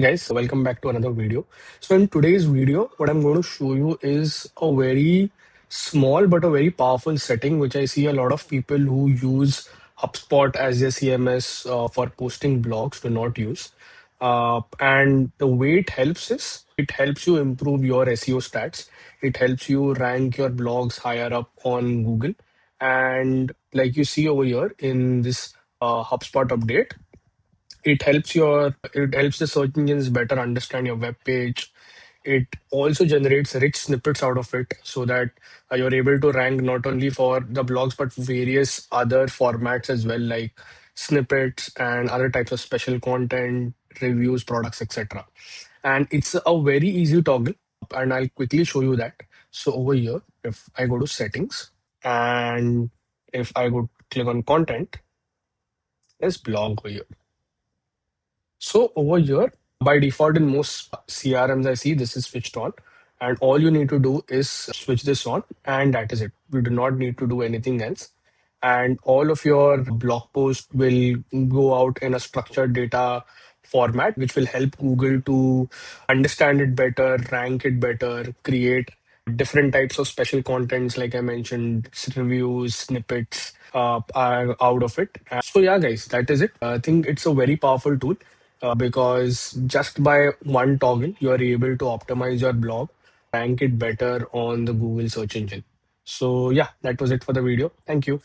Guys, welcome back to another video. So in today's video, what I'm going to show you is a very small but a very powerful setting, which I see a lot of people who use HubSpot as their CMS for posting blogs do not use. And the way it helps is it helps you improve your SEO stats. It helps you rank your blogs higher up on Google. And like you see over here in this HubSpot update, it helps the search engines better understand your web page. It also generates rich snippets out of it so that you're able to rank not only for the blogs but various other formats as well, like snippets and other types of special content, reviews, products, etc. And it's a very easy toggle, and I'll quickly show you that. So over here, if I go to settings and if I go click on content, there's blog over here. So over here, by default in most CRMs I see this is switched on, and all you need to do is switch this on, and that is it. You do not need to do anything else. And all of your blog posts will go out in a structured data format, which will help Google to understand it better, rank it better, create different types of special contents, like I mentioned, reviews, snippets are out of it. So yeah, guys, that is it. I think it's a very powerful tool because just by one toggle, you are able to optimize your blog, rank it better on the Google search engine. So yeah, that was it for the video. Thank you.